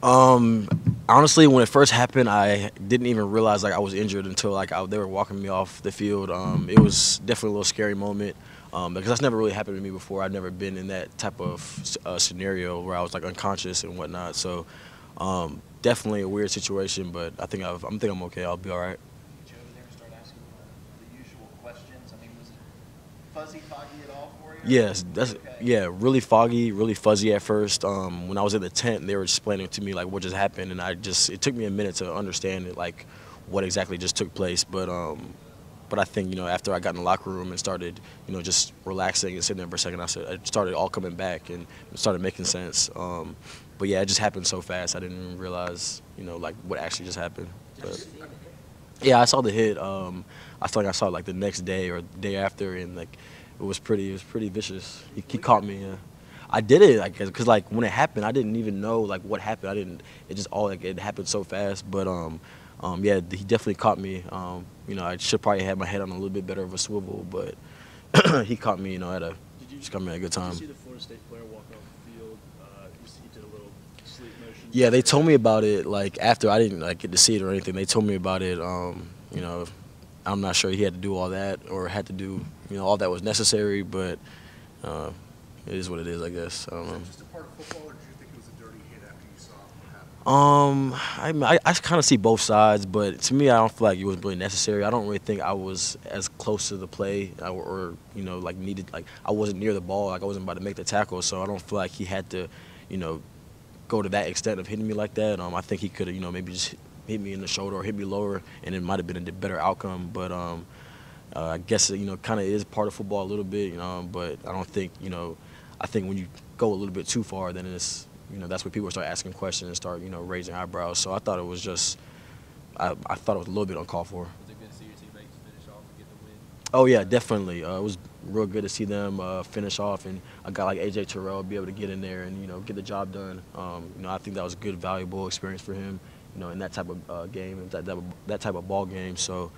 Um, Honestly, when it first happened, I didn't even realize like I was injured until they were walking me off the field. It was definitely a little scary moment because that's never really happened to me before. I've never been in that type of scenario where I was like unconscious and whatnot. So definitely a weird situation, but I think I'm okay. I'll be all right. Get you over there and start asking the usual questions. I mean, was it fuzzy, foggy at all for you? Yes, that's Okay. yeah, really foggy, really fuzzy at first. When I was in the tent, they were explaining to me like what just happened, and it took me a minute to understand it, like what exactly just took place. But I think after I got in the locker room and started just relaxing and sitting there for a second, it started all coming back and it started making sense. But yeah, it just happened so fast. I didn't even realize like what actually just happened. But yeah, I saw the hit. I feel like I saw it like the next day or the day after, and like it was pretty vicious. He caught me. Yeah. I did it like because like when it happened, I didn't even know like what happened. I didn't. It just all like it happened so fast. But yeah, he definitely caught me. I should probably have my head on a little bit better of a swivel, but he caught me. At a just caught me at a good Did you time. see the Florida State player walk off the field? He did a little sleep motion. Yeah, they told me about it like after I didn't like get to see it or anything. They told me about it. You know, I'm not sure he had to do all that or had to do all that was necessary, but uh, it is what it is, I guess. I don't know. Is that just a part of football, or did you think it was a dirty hit after you saw what happened? I kind of see both sides, but to me, I don't feel like it was really necessary. I don't really think I was as close to the play or like needed, like I wasn't near the ball, like I wasn't about to make the tackle, so I don't feel like he had to, you know, go to that extent of hitting me like that. I think he could have, maybe just hit me in the shoulder or hit me lower, and it might have been a better outcome. But I guess kind of is part of football a little bit, but I don't think, I think when you go a little bit too far, then it's, that's when people start asking questions and start, raising eyebrows. So I thought it was just, I thought it was a little bit uncalled for. Was it good to see your teammates finish off and get the win? Oh yeah, definitely. It was real good to see them finish off, and a guy like AJ Terrell be able to get in there and get the job done. I think that was a good, valuable experience for him. In that type of game, and that type of ball game. So,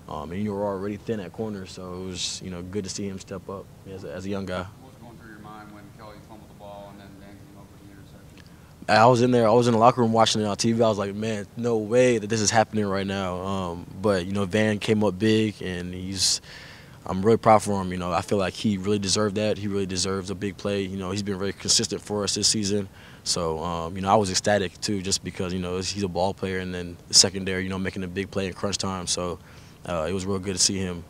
and you were already thin at corner, so it was good to see him step up as a young guy. What was going through your mind when Kelly fumbled the ball and then Van came up with the interception? I was in there. I was in the locker room watching it on TV. I was like, man, no way that this is happening right now. But Van came up big, and I'm really proud for him. I feel like he really deserved that. He really deserves a big play. He's been very consistent for us this season. So, I was ecstatic too, just because he's a ball player, and then the secondary, making a big play in crunch time. So, it was real good to see him,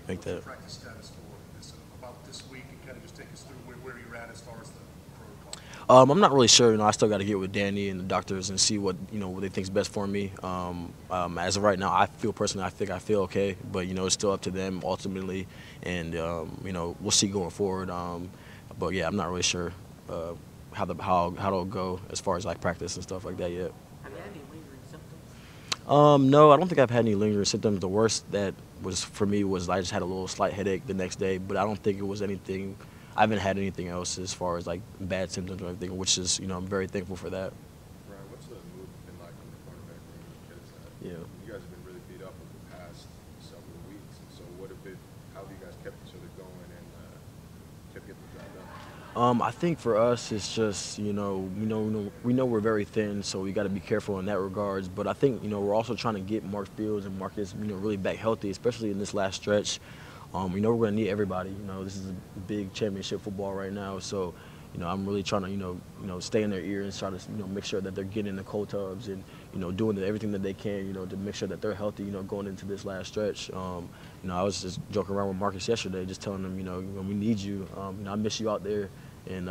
make that. Practice status for this, about this week, and kind of just take us through where you're at as far as the protocol. I'm not really sure. I still got to get with Danny and the doctors and see what what they think's best for me. As of right now, I feel personally, I feel okay, but it's still up to them ultimately, and we'll see going forward. But yeah, I'm not really sure how it'll go as far as like practice and stuff like that yet. Have you had any lingering symptoms? No, I don't think I've had any lingering symptoms. The worst that was for me was I just had a little slight headache the next day, but I don't think it was anything. I haven't had anything else as far as like bad symptoms or anything, which is I'm very thankful for that. Ryan, what's the move been like in the cornerback room? Because Yeah. you guys have been really beat up over the past several weeks. And so how have you guys kept each other going and kept getting the job done? I think for us, it's just we know we're very thin, so we got to be careful in that regards. But I think we're also trying to get Mark Fields and Marcus really back healthy, especially in this last stretch. We're going to need everybody. This is a big championship football right now, so I'm really trying to stay in their ear and try to make sure that they're getting in the cold tubs and doing everything that they can to make sure that they're healthy going into this last stretch. I was just joking around with Marcus yesterday, just telling him when we need you, I miss you out there, and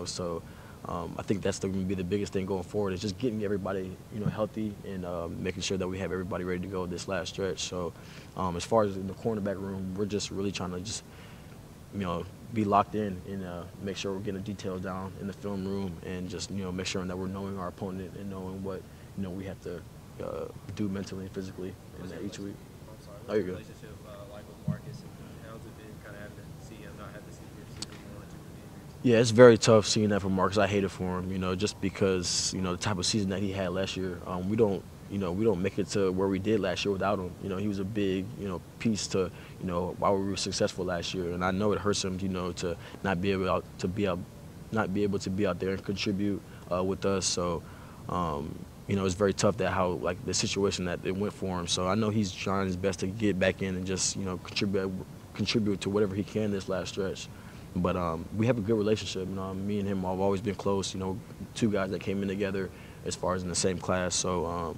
so. I think that's going to be the biggest thing going forward is just getting everybody, healthy and making sure that we have everybody ready to go this last stretch. So, as far as in the cornerback room, we're just really trying to just, be locked in and make sure we're getting the details down in the film room and just, make sure that we're knowing our opponent and knowing what, we have to do mentally and physically in each week. I'm sorry. Oh, you're What's good. the relationship like with Marcus, and how's it been kind of having to see him not have to see your season one or two with the injuries? Yeah, it's very tough seeing that from Marcus. I hate it for him, just because, the type of season that he had last year. We don't make it to where we did last year without him. He was a big, piece to, why we were successful last year. And I know it hurts him, to not be able to be out there and contribute with us. So, you know, it's very tough that how like the situation that it went for him. So I know he's trying his best to get back in and just, you know, contribute to whatever he can this last stretch. But we have a good relationship. You know, me and him have always been close. You know, two guys that came in together as far as in the same class. So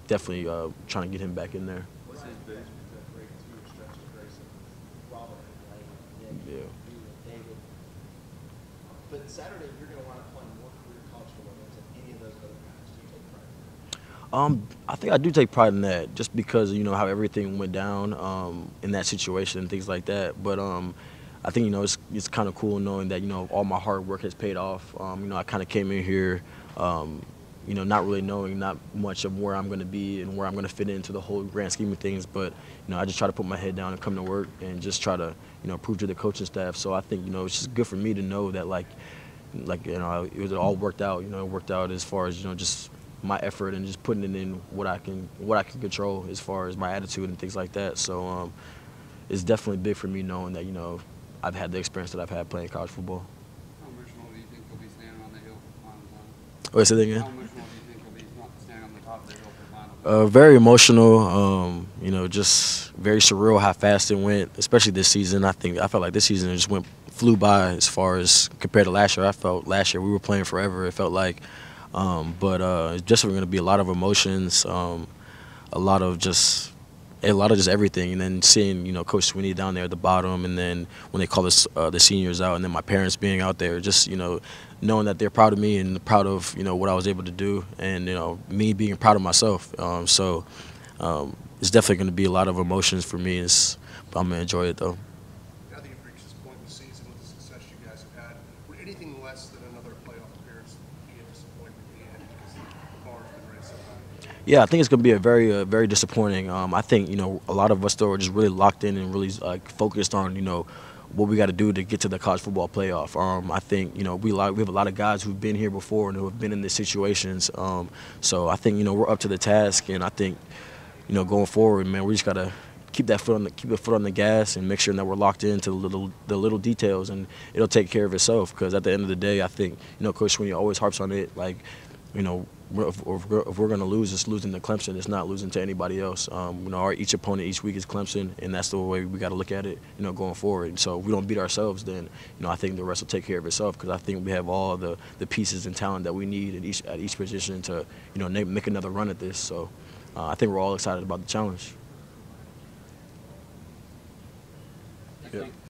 definitely trying to get him back in there. What's his biggest break two stretch of Grayson? Robert, right? Yeah. David. But Saturday, you're going to wind up playing more career college football games than any of those other guys. Do you take pride in that? I think I do take pride in that, just because you know how everything went down in that situation and things like that. But I think, you know, it's kind of cool knowing that, you know, all my hard work has paid off. You know, I kind of came in here, you know, not really knowing not much of where I'm going to be and where I'm going to fit into the whole grand scheme of things. But, you know, I just try to put my head down and come to work and just try to, you know, prove to the coaching staff. So I think, you know, it's just good for me to know that, like you know, it all worked out. You know, it worked out as far as, you know, just my effort and just putting it in what I can control as far as my attitude and things like that. So it's definitely big for me knowing that, you know, I've had the experience that I've had playing college football. How emotional do you think you'll be standing on the hill for the final time? Wait, say that again? How emotional do you think you'll be standing on the top of the hill for the final time? Very emotional. You know, just very surreal how fast it went, especially this season. I felt like this season it just flew by as far as compared to last year. I felt last year we were playing forever. It felt like, but it's just going to be a lot of emotions, a lot of just everything, and then seeing, you know, Coach Sweeney down there at the bottom, and then when they call us the seniors out, and then my parents being out there, just, you know, knowing that they're proud of me and proud of, you know, what I was able to do, and, you know, me being proud of myself. So it's definitely going to be a lot of emotions for me. I'm going to enjoy it though. Now that you've reached this point in the season with the success you guys have had, would anything less than another playoff appearance be a disappointment in the end because the bar's been raised so high? Yeah, I think it's going to be a very disappointing. I think, you know, a lot of us though are just really locked in and really focused on, you know, what we got to do to get to the college football playoff. I think, you know, we have a lot of guys who've been here before and who have been in these situations. So I think, you know, we're up to the task, and I think, you know, going forward, man, we just got to keep the foot on the gas and make sure that we're locked into the little details, and it'll take care of itself. Because at the end of the day, I think, you know, Coach Sweeney always harps on it, like, you know, if we're going to lose, it's losing to Clemson. It's not losing to anybody else. You know, each opponent each week is Clemson, and that's the way we got to look at it, you know, going forward. And so if we don't beat ourselves, then, you know, I think the rest will take care of itself, because I think we have all the pieces and talent that we need at each position to, you know, make another run at this. So I think we're all excited about the challenge. Thank you.